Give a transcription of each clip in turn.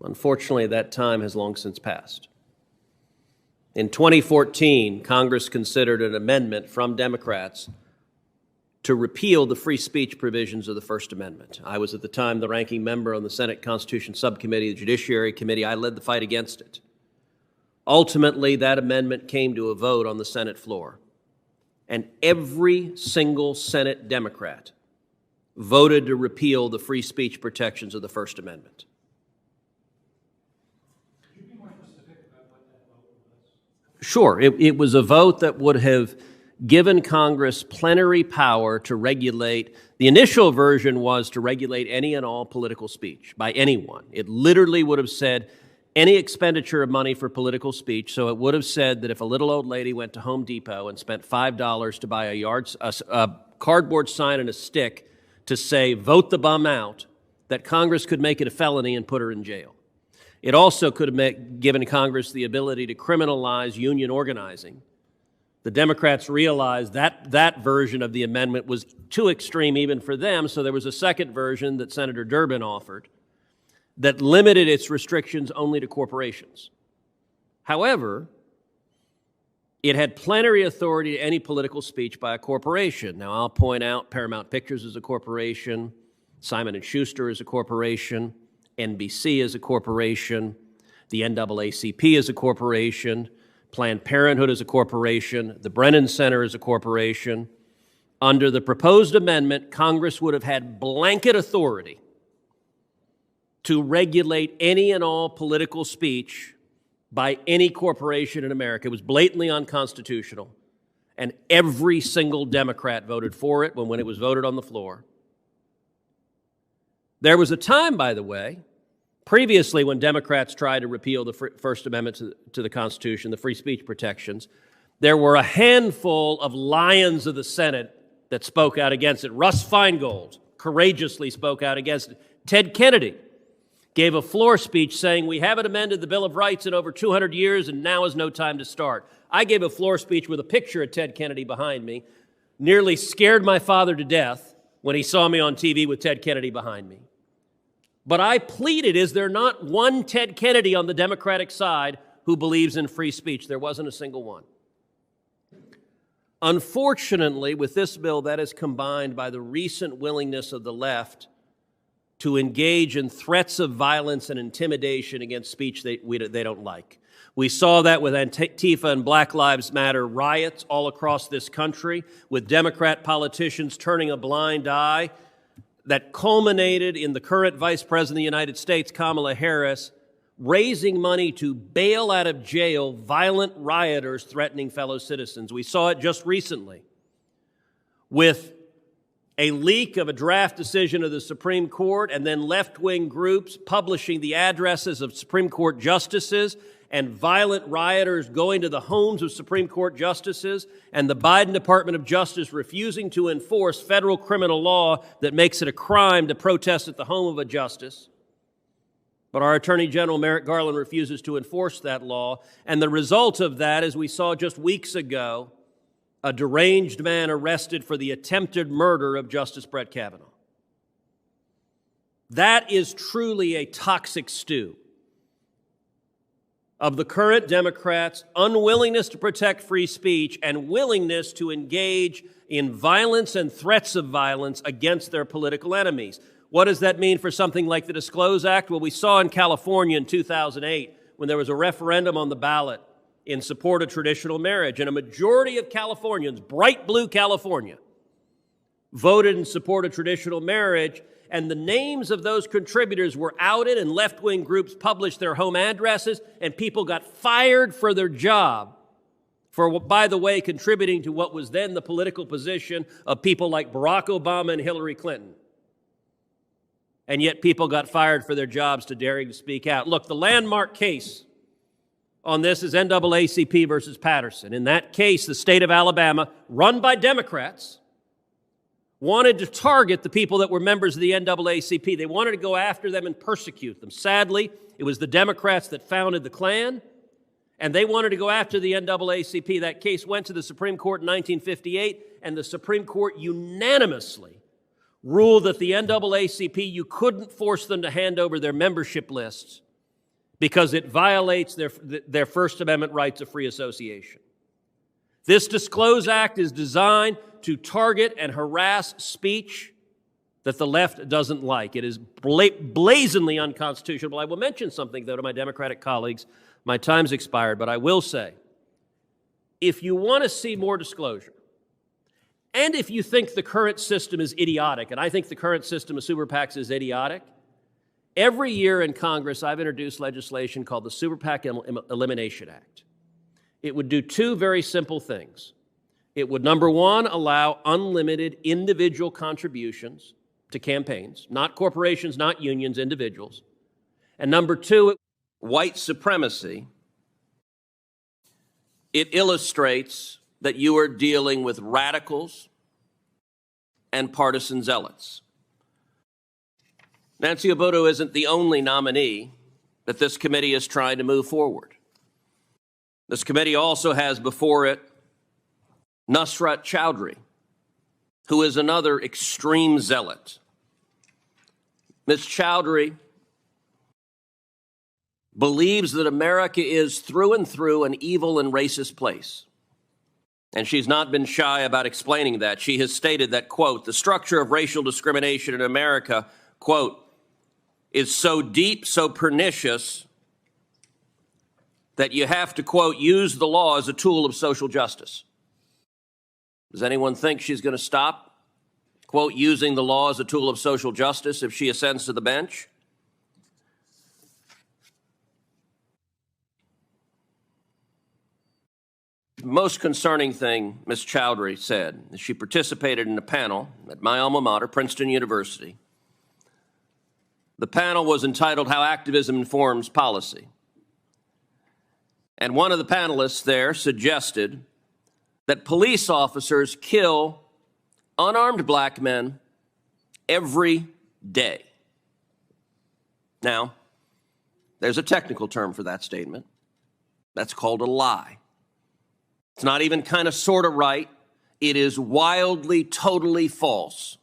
Unfortunately, that time has long since passed. In 2014, Congress considered an amendment from Democrats to repeal the free speech provisions of the First Amendment. I was at the time the ranking member on the Senate Constitution Subcommittee, the Judiciary Committee. I led the fight against it. Ultimately, that amendment came to a vote on the Senate floor, and every single Senate Democrat voted to repeal the free speech protections of the First Amendment. Could you be more specific about what that vote was? Sure. It was a vote that would have given Congress plenary power to regulate. The initial version was to regulate any and all political speech by anyone. It literally would have said any expenditure of money for political speech. So it would have said that if a little old lady went to Home Depot and spent $5 to buy a cardboard sign and a stick to say, vote the bum out, that Congress could make it a felony and put her in jail. It also could have given Congress the ability to criminalize union organizing. The Democrats realized that that version of the amendment was too extreme even for them, so there was a second version that Senator Durbin offered that limited its restrictions only to corporations. However, it had plenary authority to any political speech by a corporation. Now, I'll point out Paramount Pictures is a corporation, Simon & Schuster is a corporation, NBC is a corporation, the NAACP is a corporation, Planned Parenthood is a corporation, the Brennan Center is a corporation. Under the proposed amendment, Congress would have had blanket authority to regulate any and all political speech by any corporation in America. It was blatantly unconstitutional, and every single Democrat voted for it when it was voted on the floor. There was a time, by the way, previously when Democrats tried to repeal the First Amendment to the Constitution, the free speech protections, there were a handful of lions of the Senate that spoke out against it. Russ Feingold courageously spoke out against it. Ted Kennedy gave a floor speech saying, we haven't amended the Bill of Rights in over 200 years and now is no time to start. I gave a floor speech with a picture of Ted Kennedy behind me, nearly scared my father to death when he saw me on TV with Ted Kennedy behind me. But I pleaded, is there not one Ted Kennedy on the Democratic side who believes in free speech? There wasn't a single one. Unfortunately, with this bill, that is combined by the recent willingness of the left to engage in threats of violence and intimidation against speech they don't like. We saw that with Antifa and Black Lives Matter riots all across this country, with Democrat politicians turning a blind eye, that culminated in the current Vice President of the United States, Kamala Harris, raising money to bail out of jail violent rioters threatening fellow citizens. We saw it just recently with a leak of a draft decision of the Supreme Court and then left-wing groups publishing the addresses of Supreme Court justices and violent rioters going to the homes of Supreme Court justices, and the Biden Department of Justice refusing to enforce federal criminal law that makes it a crime to protest at the home of a justice. But our Attorney General Merrick Garland refuses to enforce that law, and the result of that, as we saw just weeks ago, a deranged man arrested for the attempted murder of Justice Brett Kavanaugh. That is truly a toxic stew of the current Democrats' unwillingness to protect free speech and willingness to engage in violence and threats of violence against their political enemies. What does that mean for something like the Disclose Act? Well, we saw in California in 2008 when there was a referendum on the ballot in support of traditional marriage, and a majority of Californians, bright blue California, voted in support of traditional marriage, and the names of those contributors were outed, and left-wing groups published their home addresses, and people got fired for their job for, by the way, contributing to what was then the political position of people like Barack Obama and Hillary Clinton. And yet people got fired for their jobs to daring to speak out. Look, the landmark case on this is NAACP versus Patterson. In that case, the state of Alabama, run by Democrats, wanted to target the people that were members of the NAACP. They wanted to go after them and persecute them. Sadly, it was the Democrats that founded the Klan, and they wanted to go after the NAACP. That case went to the Supreme Court in 1958, and the Supreme Court unanimously ruled that the NAACP, you couldn't force them to hand over their membership lists because it violates their First Amendment rights of free association. This Disclose Act is designed to target and harass speech that the left doesn't like. It is blazingly unconstitutional. I will mention something, though, to my Democratic colleagues. My time's expired, but I will say, if you want to see more disclosure, and if you think the current system is idiotic, and I think the current system of super PACs is idiotic, every year in Congress I've introduced legislation called the Super PAC Elimination Act. It would do two very simple things. It would, number one, allow unlimited individual contributions to campaigns, not corporations, not unions, individuals. And number two, white supremacy. It illustrates that you are dealing with radicals and partisan zealots. Nancy Obodo isn't the only nominee that this committee is trying to move forward. This committee also has before it Nusrat Chowdhury, who is another extreme zealot. Ms. Chowdhury believes that America is through and through an evil and racist place. And she's not been shy about explaining that. She has stated that, quote, the structure of racial discrimination in America, quote, is so deep, so pernicious, that you have to, quote, use the law as a tool of social justice. Does anyone think she's going to stop, quote, using the law as a tool of social justice if she ascends to the bench? The most concerning thing Ms. Chowdhury said is she participated in a panel at my alma mater, Princeton University. The panel was entitled How Activism Informs Policy. And one of the panelists there suggested that police officers kill unarmed black men every day. Now, there's a technical term for that statement. That's called a lie. It's not even kind of sort of right. It is wildly, totally false.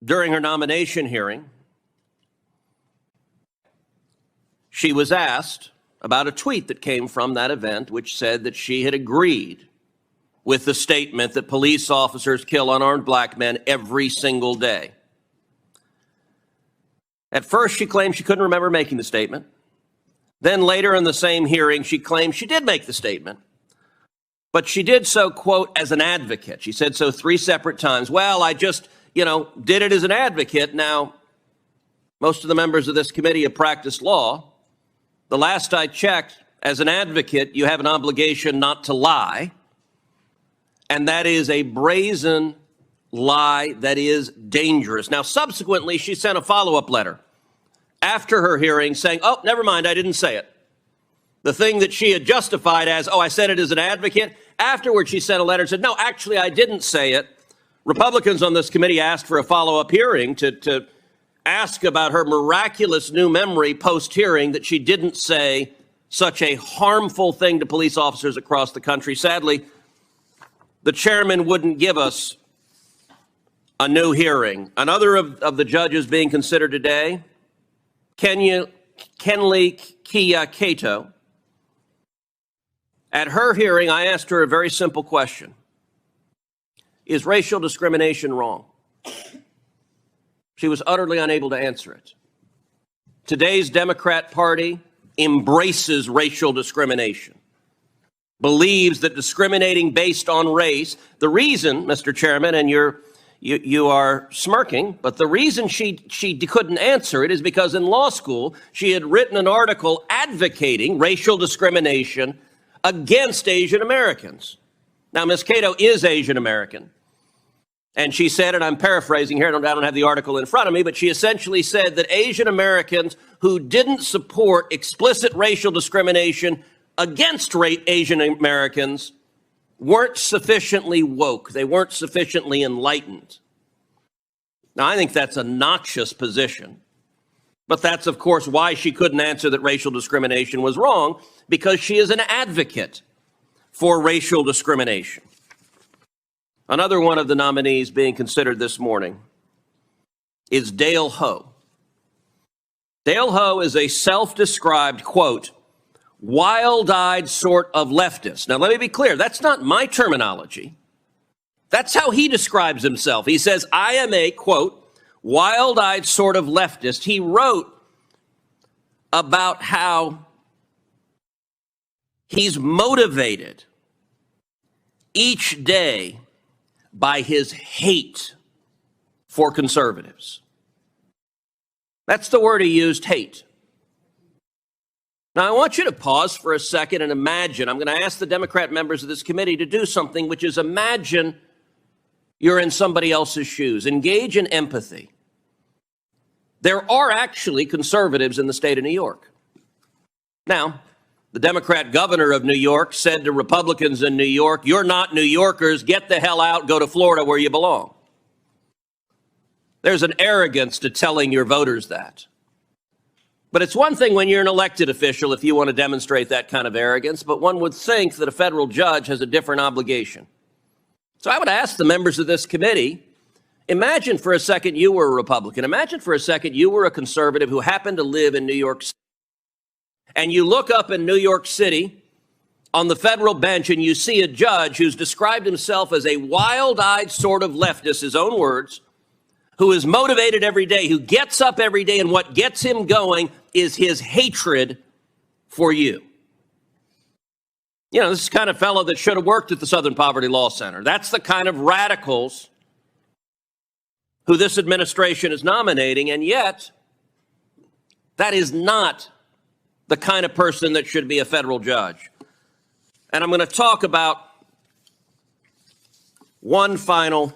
During her nomination hearing, she was asked about a tweet that came from that event, which said that she had agreed with the statement that police officers kill unarmed black men every single day. At first, she claimed she couldn't remember making the statement. Then later in the same hearing, she claimed she did make the statement, but she did so, quote, as an advocate. She said so 3 separate times. Well, I just, did it as an advocate. Now, most of the members of this committee have practiced law. The last I checked, as an advocate, you have an obligation not to lie. And that is a brazen lie that is dangerous. Now, subsequently, she sent a follow-up letter after her hearing saying, oh, never mind, I didn't say it. The thing that she had justified as, oh, I said it as an advocate. Afterwards, she sent a letter and said, no, actually, I didn't say it. Republicans on this committee asked for a follow-up hearing to ask about her miraculous new memory post-hearing that she didn't say such a harmful thing to police officers across the country. Sadly, the chairman wouldn't give us a new hearing. Another of the judges being considered today, Kenley Kia Cato. At her hearing, I asked her a very simple question. Is racial discrimination wrong? She was utterly unable to answer it. Today's Democrat Party embraces racial discrimination, believes that discriminating based on race, the reason, Mr. Chairman, and you are smirking, but the reason she couldn't answer it is because in law school, she had written an article advocating racial discrimination against Asian Americans. Now, Ms. Cato is Asian American. And she said, and I'm paraphrasing here, I don't have the article in front of me, but she essentially said that Asian Americans who didn't support explicit racial discrimination against Asian Americans weren't sufficiently woke. They weren't sufficiently enlightened. Now, I think that's a noxious position. But that's, of course, why she couldn't answer that racial discrimination was wrong, because she is an advocate for racial discrimination. Another one of the nominees being considered this morning is Dale Ho. Dale Ho is a self-described, quote, wild-eyed sort of leftist. Now, let me be clear. That's not my terminology. That's how he describes himself. He says, I am a, quote, wild-eyed sort of leftist. He wrote about how he's motivated each day by his hate for conservatives. That's the word he used, hate. Now, I want you to pause for a second and imagine. I'm going to ask the Democrat members of this committee to do something, which is imagine you're in somebody else's shoes. Engage in empathy. There are actually conservatives in the state of New York. Now, the Democrat governor of New York said to Republicans in New York, you're not New Yorkers, get the hell out, go to Florida where you belong. There's an arrogance to telling your voters that. But it's one thing when you're an elected official if you want to demonstrate that kind of arrogance, but one would think that a federal judge has a different obligation. So I would ask the members of this committee, imagine for a second you were a Republican. Imagine for a second you were a conservative who happened to live in New York City. And you look up in New York City on the federal bench and you see a judge who's described himself as a wild-eyed sort of leftist, his own words, who is motivated every day, who gets up every day, and what gets him going is his hatred for you. You know, this is the kind of fellow that should have worked at the Southern Poverty Law Center. That's the kind of radicals who this administration is nominating, and yet that is not the kind of person that should be a federal judge. And I'm going to talk about one final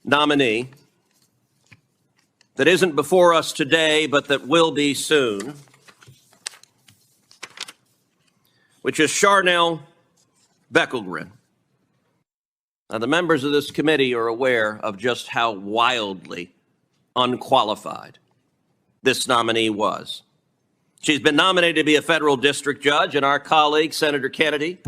nominee that isn't before us today, but that will be soon, which is Charnel Beckelgren. Now, the members of this committee are aware of just how wildly unqualified this nominee was. She's been nominated to be a federal district judge, and our colleague, Senator Kennedy,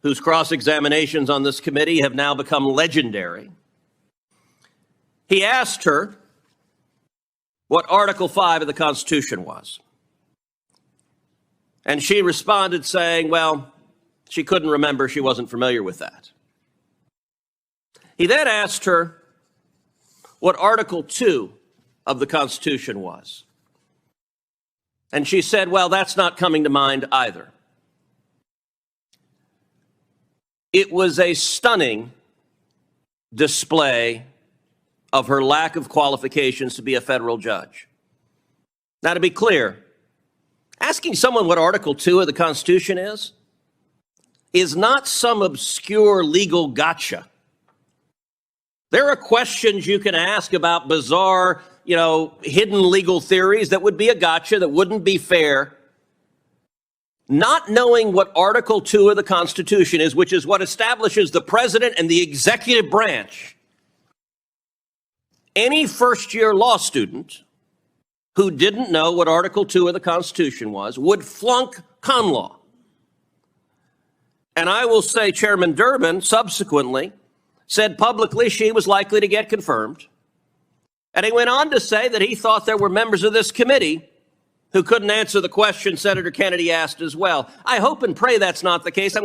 whose cross-examinations on this committee have now become legendary, he asked her what Article 5 of the Constitution was. And she responded saying, well, she couldn't remember, she wasn't familiar with that. He then asked her what Article 2 of the Constitution was. And she said, well, that's not coming to mind either. It was a stunning display of her lack of qualifications to be a federal judge. Now, to be clear, asking someone what Article 2 of the Constitution is not some obscure legal gotcha. There are questions you can ask about bizarre, hidden legal theories that would be a gotcha, that wouldn't be fair. Not knowing what Article 2 of the Constitution is, which is what establishes the president and the executive branch, any first-year law student who didn't know what Article 2 of the Constitution was would flunk con law. And I will say Chairman Durbin subsequently said publicly she was likely to get confirmed. And he went on to say that he thought there were members of this committee who couldn't answer the question Senator Kennedy asked as well. I hope and pray that's not the case.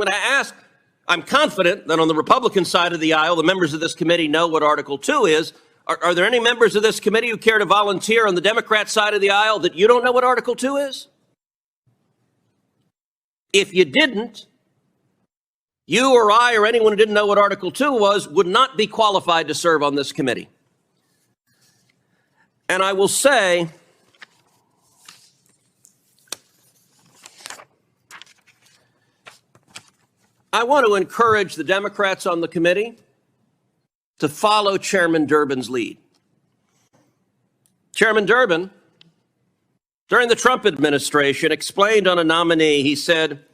I'm confident that on the Republican side of the aisle, the members of this committee know what Article 2 is. Are there any members of this committee who care to volunteer on the Democrat side of the aisle that you don't know what Article 2 is? If you didn't, you or I or anyone who didn't know what Article 2 was would not be qualified to serve on this committee. And I will say, I want to encourage the Democrats on the committee to follow Chairman Durbin's lead. Chairman Durbin, during the Trump administration, explained on a nominee, he said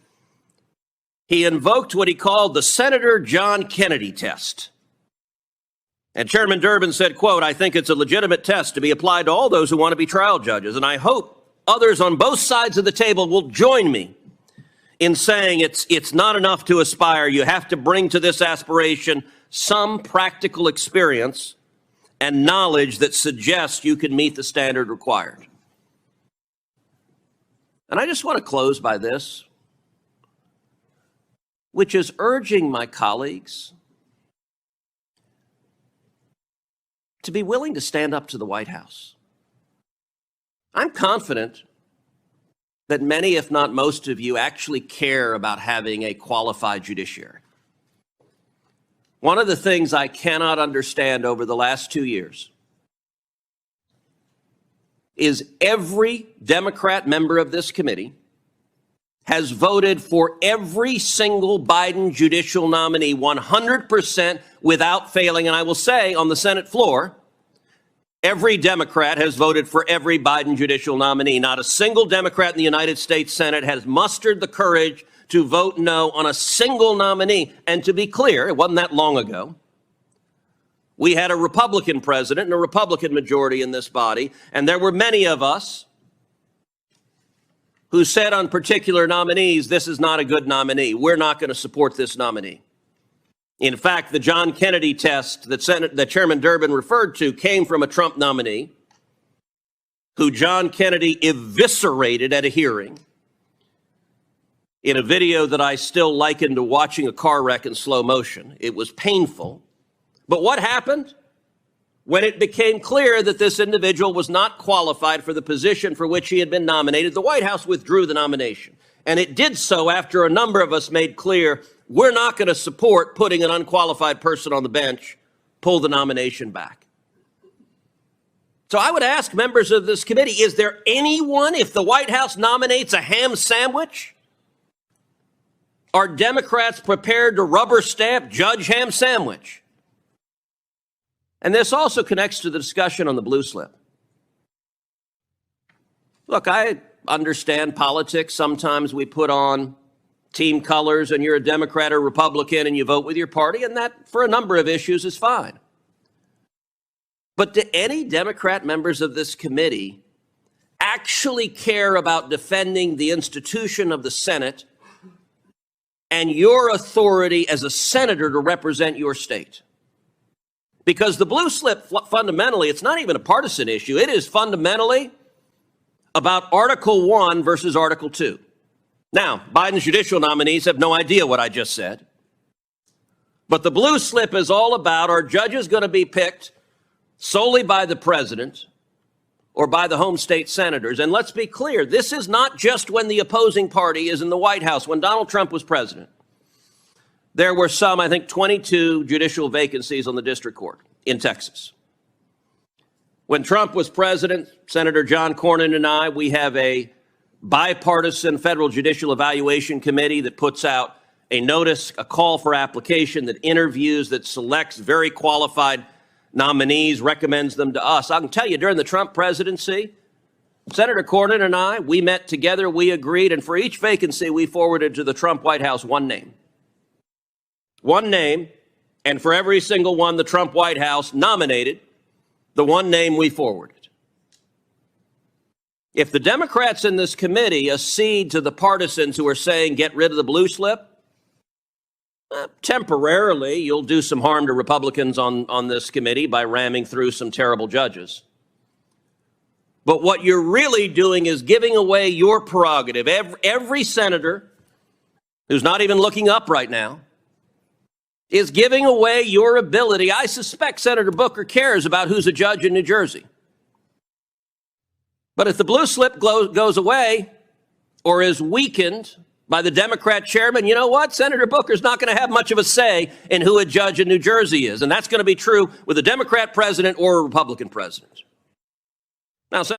he invoked what he called the Senator John Kennedy test. And Chairman Durbin said, quote, I think it's a legitimate test to be applied to all those who want to be trial judges. And I hope others on both sides of the table will join me in saying it's not enough to aspire. You have to bring to this aspiration some practical experience and knowledge that suggests you can meet the standard required. And I just want to close by this, which is urging my colleagues to be willing to stand up to the White House. I'm confident that many, if not most of you, actually care about having a qualified judiciary. One of the things I cannot understand over the last 2 years is every Democrat member of this committee has voted for every single Biden judicial nominee 100% without failing. And I will say on the Senate floor, every Democrat has voted for every Biden judicial nominee. Not a single Democrat in the United States Senate has mustered the courage to vote no on a single nominee. And to be clear, it wasn't that long ago. We had a Republican president and a Republican majority in this body, and there were many of us who said on particular nominees, this is not a good nominee. We're not going to support this nominee. In fact, the John Kennedy test that Chairman Durbin referred to came from a Trump nominee who John Kennedy eviscerated at a hearing in a video that I still liken to watching a car wreck in slow motion. It was painful. But what happened? When it became clear that this individual was not qualified for the position for which he had been nominated, the White House withdrew the nomination. And it did so after a number of us made clear we're not going to support putting an unqualified person on the bench, pull the nomination back. So I would ask members of this committee, is there anyone, if the White House nominates a ham sandwich, are Democrats prepared to rubber stamp Judge Ham Sandwich? And this also connects to the discussion on the blue slip. Look, I understand politics. Sometimes we put on team colors and you're a Democrat or Republican and you vote with your party, and that for a number of issues is fine. But do any Democrat members of this committee actually care about defending the institution of the Senate and your authority as a senator to represent your state? Because the blue slip, fundamentally, it's not even a partisan issue. It is fundamentally about Article 1 versus Article 2. Now, Biden's judicial nominees have no idea what I just said. But the blue slip is all about, are judges going to be picked solely by the president or by the home state senators? And let's be clear, this is not just when the opposing party is in the White House. When Donald Trump was president, there were some, I think, 22 judicial vacancies on the district court in Texas. When Trump was president, Senator John Cornyn and I, we have a bipartisan federal judicial evaluation committee that puts out a notice, a call for application, that interviews, that selects very qualified nominees, recommends them to us. I can tell you, during the Trump presidency, Senator Cornyn and I, we met together, we agreed, and for each vacancy, we forwarded to the Trump White House one name. One name, and for every single one the Trump White House nominated, the one name we forwarded. If the Democrats in this committee accede to the partisans who are saying get rid of the blue slip, temporarily you'll do some harm to Republicans on this committee by ramming through some terrible judges. But what you're really doing is giving away your prerogative. Every senator who's not even looking up right now is giving away your ability. I suspect Senator Booker cares about who's a judge in New Jersey. But if the blue slip goes away or is weakened by the Democrat chairman, you know what? Senator Booker's not going to have much of a say in who a judge in New Jersey is. And that's going to be true with a Democrat president or a Republican president. Now,